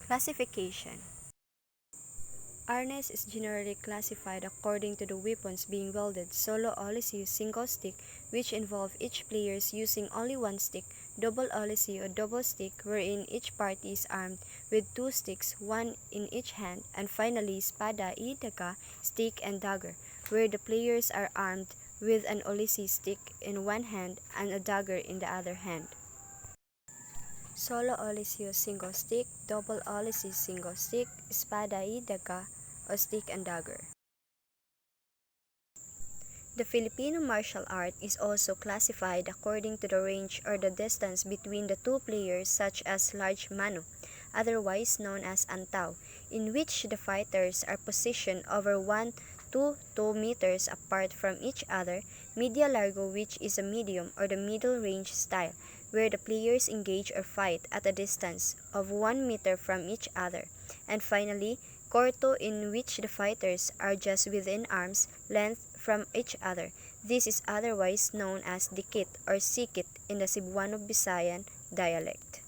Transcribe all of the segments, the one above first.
Classification. Arnis is generally classified according to the weapons being wielded: solo olicy, single stick, which involve each player using only one stick; double olicy or double stick, wherein each party is armed with two sticks, one in each hand; and finally spada y daga, stick and dagger, where the players are armed with an olicy stick in one hand and a dagger in the other hand. Solo olicio single stick, double olicy single stick, espada y daga o stick and dagger. The Filipino martial art is also classified according to the range or the distance between the two players, such as large mano, otherwise known as antaw, in which the fighters are positioned over 1 to 2 meters apart from each other; media largo, which is a medium or the middle range style, where the players engage or fight at a distance of 1 meter from each other; and finally corto, in which the fighters are just within arm's length from each other. This is otherwise known as dikit or sikit in the Cebuano-Visayan dialect.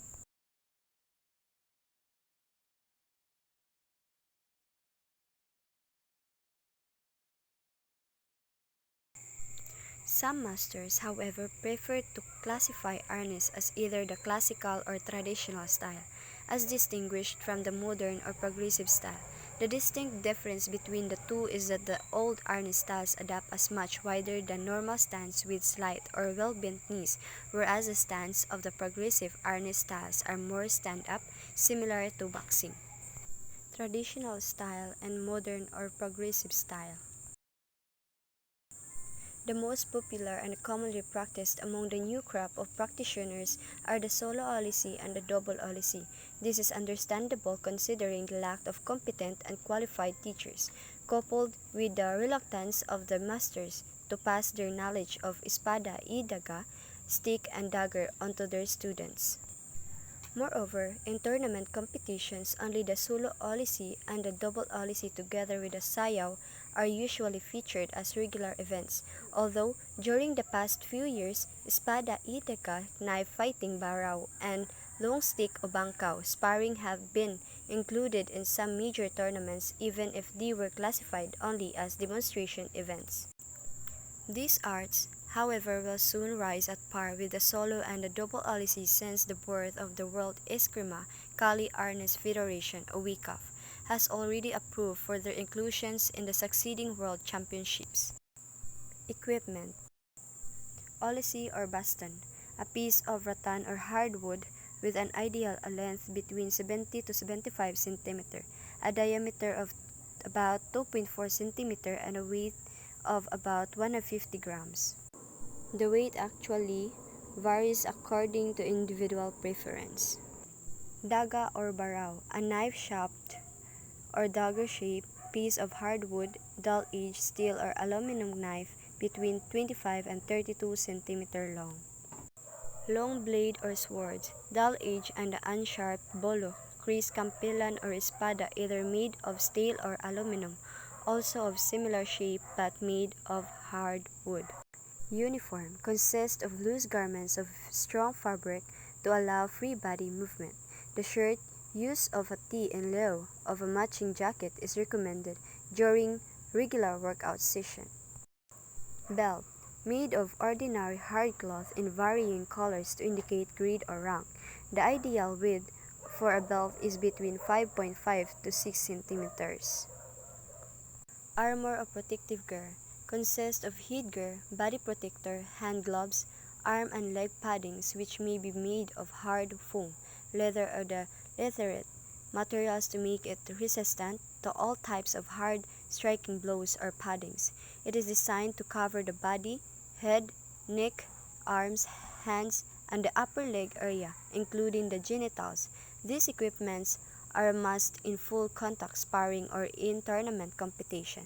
Some masters, however, prefer to classify Arnis as either the classical or traditional style, as distinguished from the modern or progressive style. The distinct difference between the two is that the old Arnis styles adapt as much wider than normal stance with slight or well-bent knees, whereas the stance of the progressive Arnis styles are more stand-up, similar to boxing. Traditional style and modern or progressive style. The most popular and commonly practiced among the new crop of practitioners are the solo olicy and the double olicy. This is understandable considering the lack of competent and qualified teachers, coupled with the reluctance of the masters to pass their knowledge of espada y daga, stick and dagger, onto their students. Moreover, in tournament competitions, only the solo olicy and the double olicy together with the sayaw are usually featured as regular events, although during the past few years, espada y daga, knife fighting baraw, and long stick o bangkaw sparring have been included in some major tournaments, even if they were classified only as demonstration events. These arts, however, will soon rise at par with the solo and the double olicy, since the birth of the World Eskrima Kali Arnis Federation o WICAF has already approved for their inclusions in the succeeding World Championships. Equipment. Olicy or baston, a piece of rattan or hardwood with an ideal length between 70 to 75 cm, a diameter of about 2.4 cm, and a weight of about 150 grams. The weight actually varies according to individual preference. Daga or baraw, a knife-shaped or dagger-shaped piece of hardwood, dull-edged steel or aluminum knife between 25 and 32 cm long. Long blade or swords, dull-edged and unsharp bolo, kris, kampilan or espada, either made of steel or aluminum, also of similar shape but made of hard wood. Uniform consists of loose garments of strong fabric to allow free body movement. The shirt, use of a tee in lieu of a matching jacket, is recommended during regular workout session. Belt, made of ordinary hard cloth in varying colors to indicate grade or rank. The ideal width for a belt is between 5.5 to 6 centimeters. Armor or protective gear consists of headgear, body protector, hand gloves, arm and leg paddings, which may be made of hard foam, leather or the leatherette materials to make it resistant to all types of hard striking blows or paddings. It is designed to cover the body, head, neck, arms, hands, and the upper leg area, including the genitals. These equipments are a must in full contact sparring or in tournament competition.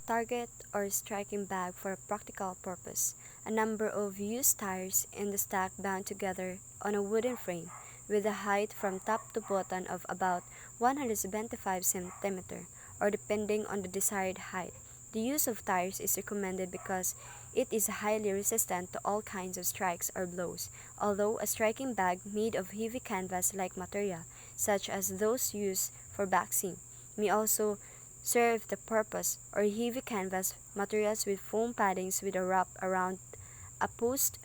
Target or striking bag for a practical purpose. A number of used tires in the stack bound together on a wooden frame, with a height from top to bottom of about 175 cm, or depending on the desired height. The use of tires is recommended because It is highly resistant to all kinds of strikes or blows, although a striking bag made of heavy canvas-like material, such as those used for boxing, may also serve the purpose, or heavy canvas materials with foam paddings with a wrap around a post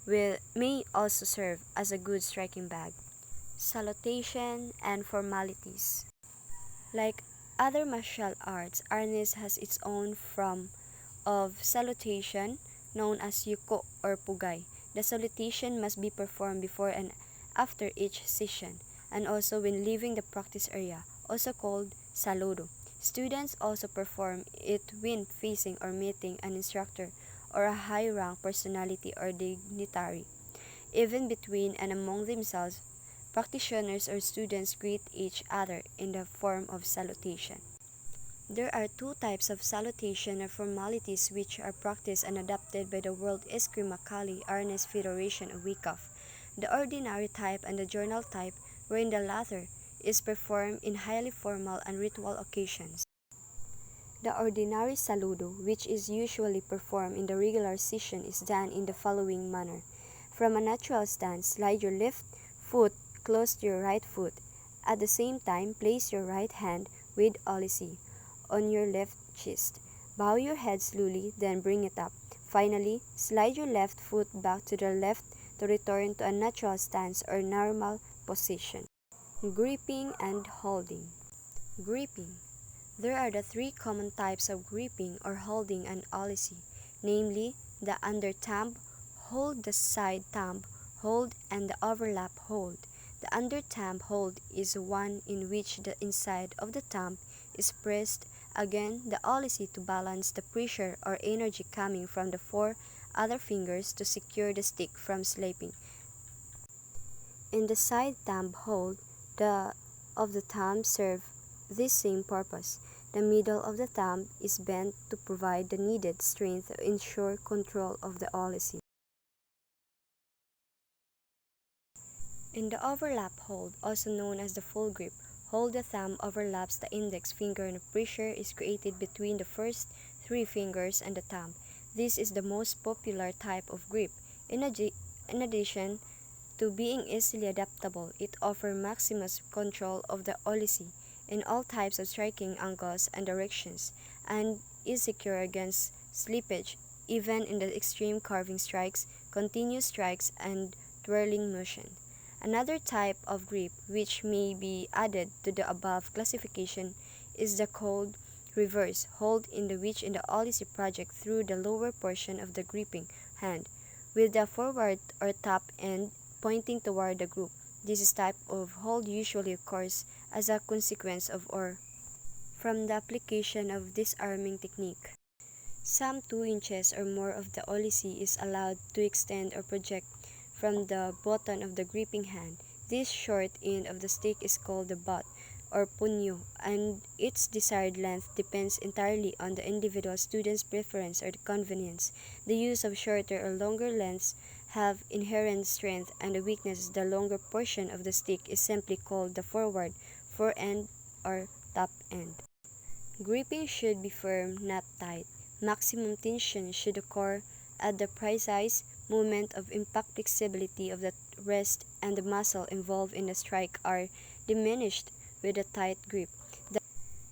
may also serve as a good striking bag. Salutation and formalities. Like other martial arts, Arnis has its own form of salutation known as yuko or pugay. The salutation must be performed before and after each session, and also when leaving the practice area, also called saludo. Students also perform it when facing or meeting an instructor or a high-rank personality or dignitary. Even between and among themselves, practitioners or students greet each other in the form of salutation. There are two types of salutation or formalities which are practiced and adopted by the World Eskrima Arnis Federation of WICAF. The ordinary type and the journal type, wherein the latter is performed in highly formal and ritual occasions. The ordinary saludo, which is usually performed in the regular session, is done in the following manner. From a natural stance, slide your left foot close to your right foot. At the same time, place your right hand with olicy on your left chest. Bow your head slowly, then bring it up. Finally, slide your left foot back to the left to return to a natural stance or normal position. Gripping and holding. Gripping. There are the three common types of gripping or holding an olicy, namely the under thumb hold, the side thumb hold, and the overlap hold. The under thumb hold is one in which the inside of the thumb is pressed against the olicy to balance the pressure or energy coming from the four other fingers to secure the stick from slipping. In the side thumb hold, the of the thumb serve this same purpose. The middle of the thumb is bent to provide the needed strength to ensure control of the olicy. In the overlap hold, also known as the full grip, hold the thumb overlaps the index finger and pressure is created between the first three fingers and the thumb. This is the most popular type of grip. In addition to being easily adaptable, it offers maximum control of the olicy in all types of striking angles and directions, and is secure against slippage even in the extreme carving strikes, continuous strikes, and twirling motion. Another type of grip which may be added to the above classification is the called reverse hold, in which the olicy project through the lower portion of the gripping hand, with the forward or top end pointing toward the group. This type of hold usually occurs as a consequence of or from the application of disarming technique. Some 2 inches or more of the olicy is allowed to extend or project from the bottom of the gripping hand. This short end of the stick is called the butt or puño, and its desired length depends entirely on the individual student's preference or convenience. The use of shorter or longer lengths have inherent strength, and the weakness, the longer portion of the stick, is simply called the forward, forend, or top end. Gripping should be firm, not tight. Maximum tension should occur at the precise moment of impact. Flexibility of the wrist and the muscle involved in the strike are diminished with a tight grip.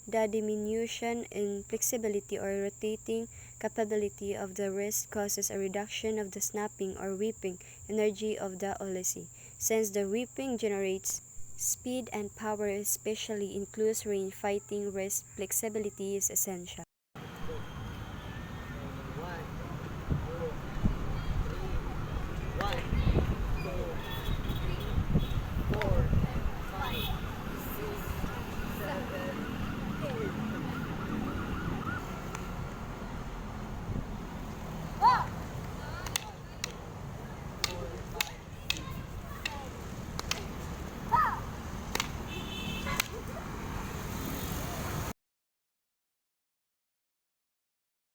The diminution in flexibility or rotating capability of the wrist causes a reduction of the snapping or whipping energy of the olicy. Since the whipping generates speed and power, especially in close range fighting, wrist flexibility is essential.